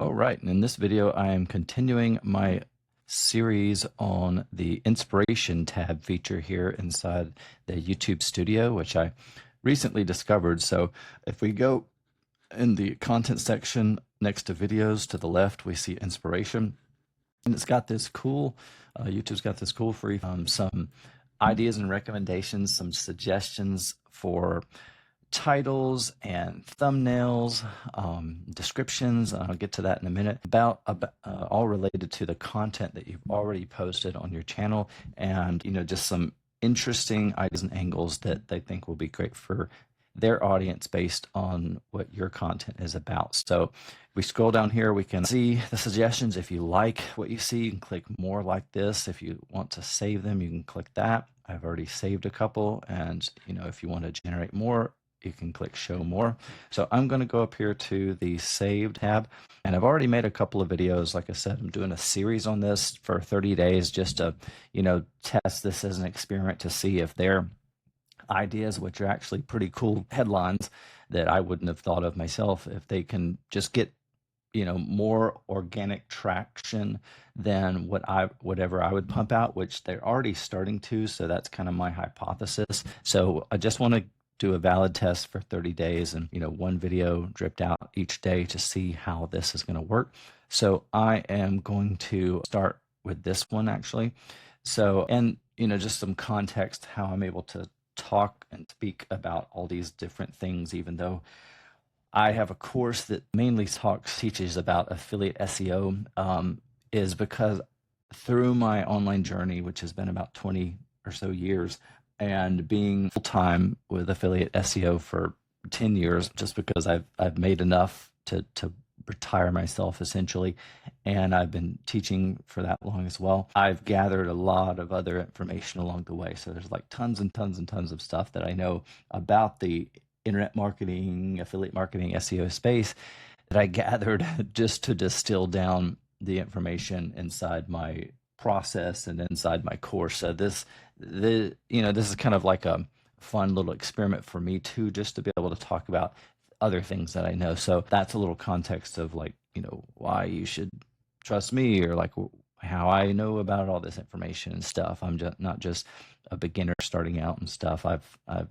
All right, and in this video, I am continuing my series on the inspiration tab feature here inside the YouTube Studio, which I recently discovered. So if we go in the content section next to videos to the left, we see inspiration, and it's got this cool, YouTube's got this cool free, some ideas and recommendations, some suggestions for titles and thumbnails, descriptions. I'll get to that in a minute, about all related to the content that you've already posted on your channel, and just some interesting ideas and angles that they think will be great for their audience based on what your content is about. So if we scroll down here, we can see the suggestions. If you like what you see, you can click more like this. If you want to save them, you can click that. I've already saved a couple, and if you want to generate more, you can click show more. So I'm going to go up here to the save tab, and I've already made a couple of videos. Like I said, I'm doing a series on this for 30 days just to test this as an experiment to see if their ideas, which are actually pretty cool headlines that I wouldn't have thought of myself, if they can just get more organic traction than whatever I would pump out, which they're already starting to. So that's kind of my hypothesis. So I just want to do a valid test for 30 days and one video dripped out each day to see how this is going to work. So I am going to start with this one actually. So, and just some context how I'm able to talk and speak about all these different things, even though I have a course that mainly teaches about affiliate SEO, is because through my online journey, which has been about 20 or so years, and being full-time with affiliate SEO for 10 years, just because I've made enough to retire myself essentially, and I've been teaching for that long as well. I've gathered a lot of other information along the way. So there's like tons and tons and tons of stuff that I know about the internet marketing, affiliate marketing, SEO space that I gathered just to distill down the information inside my process and inside my course. So this is kind of like a fun little experiment for me too, just to be able to talk about other things that I know. So that's a little context of like, why you should trust me, or like how I know about all this information and stuff. I'm just not just a beginner starting out and stuff. I've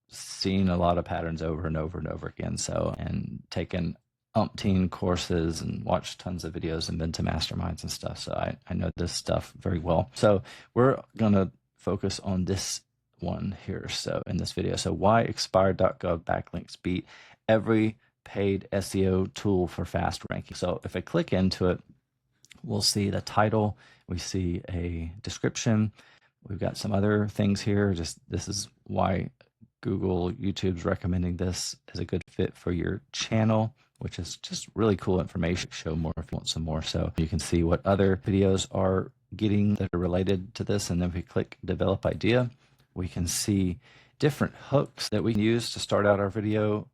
seen a lot of patterns over and over and over again. So, and taken umpteen courses and watched tons of videos and been to masterminds and stuff. So I know this stuff very well. So we're going to focus on this one here. So in this video, so why expired.gov backlinks beat every paid SEO tool for fast ranking. So if I click into it, we'll see the title, we see a description, we've got some other things here. Just this is why YouTube's recommending this as a good fit for your channel, which is just really cool information. Show more if you want some more. So you can see what other videos are getting that are related to this. And then if we click develop idea, we can see different hooks that we can use to start out our video,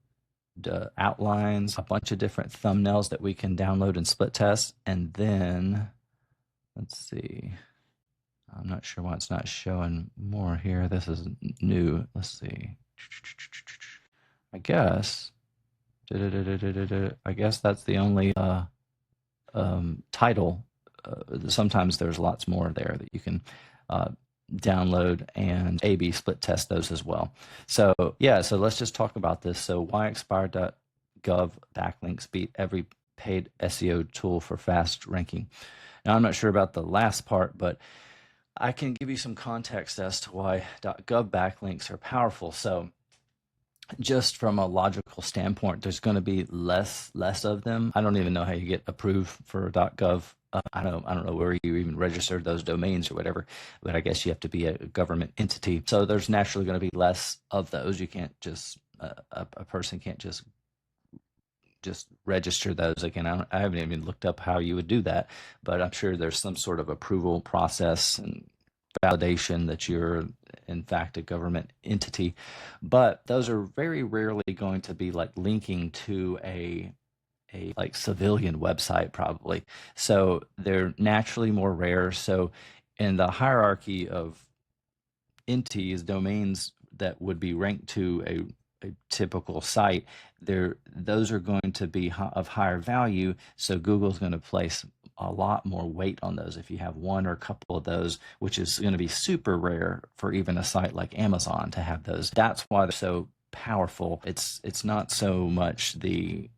the outlines, a bunch of different thumbnails that we can download and split test. And then let's see, I'm not sure why it's not showing more here. This is new. Let's see. I guess that's the only title. Sometimes there's lots more there that you can download and A/B split test those as well. So yeah, so let's just talk about this. So why expired.gov backlinks beat every paid SEO tool for fast ranking. Now I'm not sure about the last part, but I can give you some context as to why .gov backlinks are powerful. So just from a logical standpoint, there's going to be less of them. I don't even know how you get approved for .gov. I don't know where you even registered those domains or whatever, but I guess you have to be a government entity. So there's naturally going to be less of those. You can't just a person can't just register those. Again, I haven't even looked up how you would do that, but I'm sure there's some sort of approval process and validation that you're in fact a government entity. But those are very rarely going to be like linking to a like civilian website probably. So they're naturally more rare. So in the hierarchy of entities, domains that would be ranked to a typical site, those are going to be of higher value. So Google's going to place a lot more weight on those if you have one or a couple of those, which is going to be super rare for even a site like Amazon to have those. That's why they're so powerful. It's not so much the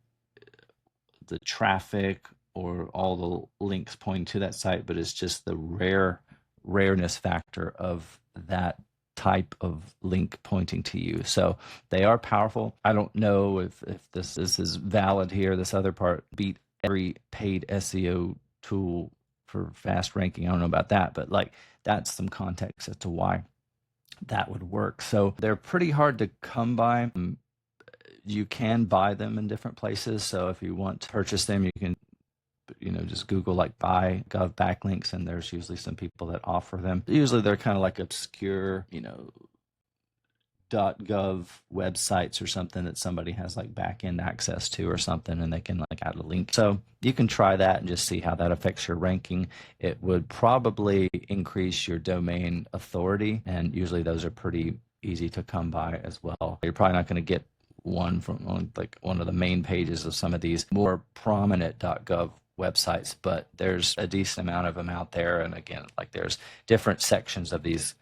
traffic or all the links pointing to that site, but it's just the rareness factor of that type of link pointing to you. So they are powerful. I don't know if this is valid here. This other part beat every paid SEO tool for fast ranking. I don't know about that, but like that's some context as to why that would work. So they're pretty hard to come by. You can buy them in different places. So if you want to purchase them, you can just Google like buy gov Backlinks, and there's usually some people that offer them. Usually they're kind of like obscure, .gov websites or something that somebody has like back-end access to or something, and they can like add a link. So you can try that and just see how that affects your ranking. It would probably increase your domain authority, and usually those are pretty easy to come by as well. You're probably not going to get one from like one of the main pages of some of these more prominent .gov websites, but there's a decent amount of them out there. And again, like there's different sections of these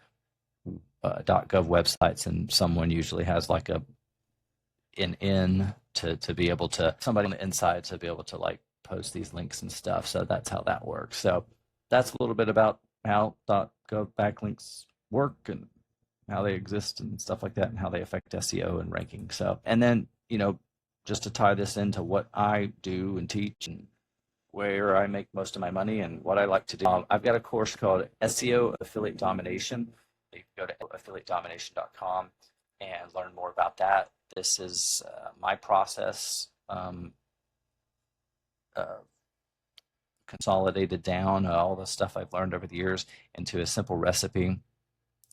.gov websites, and someone usually has like an in to be able to, somebody on the inside to be able to like post these links and stuff. So that's how that works. So that's a little bit about how .gov backlinks work and how they exist and stuff like that, and how they affect SEO and ranking. So, and then, just to tie this into what I do and teach and where I make most of my money and what I like to do, I've got a course called SEO Affiliate Domination. You can go to affiliatedomination.com and learn more about that. This is my process, consolidated down all the stuff I've learned over the years into a simple recipe.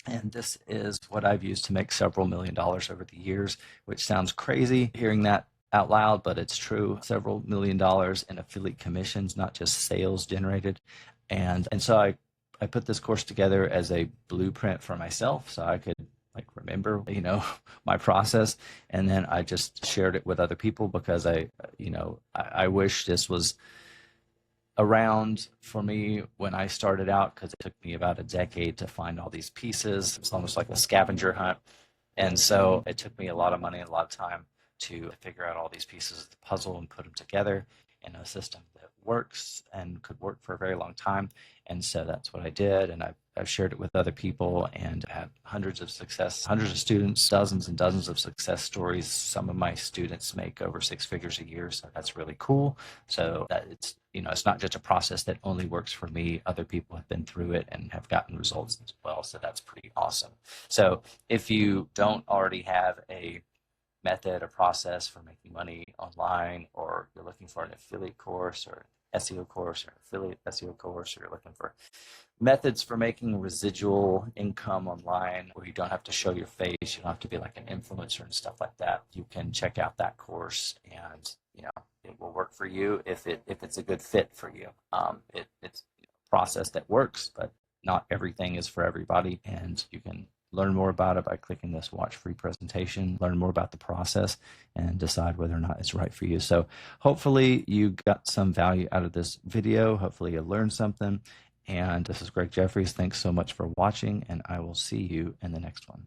And this is what I've used to make several $1 million over the years, which sounds crazy hearing that out loud, but it's true. Several $1 million in affiliate commissions, not just sales generated. And so I put this course together as a blueprint for myself so I could like remember, my process. And then I just shared it with other people because I wish this was around for me when I started out, because it took me about a decade to find all these pieces. It's almost like a scavenger hunt. And so it took me a lot of money and a lot of time to figure out all these pieces of the puzzle and put them together in a system that works and could work for a very long time. And so that's what I did. And I've shared it with other people and had hundreds of students, dozens and dozens of success stories. Some of my students make over 6 figures a year. So that's really cool. So that it's not just a process that only works for me. Other people have been through it and have gotten results as well. So that's pretty awesome. So if you don't already have a method or process for making money online, or you're looking for an affiliate course or SEO course or affiliate SEO course, or you're looking for methods for making residual income online where you don't have to show your face, you don't have to be like an influencer and stuff like that, you can check out that course, and it will work for you if it's a good fit for you. It's a process that works, but not everything is for everybody, and you can learn more about it by clicking this watch free presentation, learn more about the process, and decide whether or not it's right for you. So hopefully you got some value out of this video. Hopefully you learned something. And this is Greg Jeffries. Thanks so much for watching, and I will see you in the next one.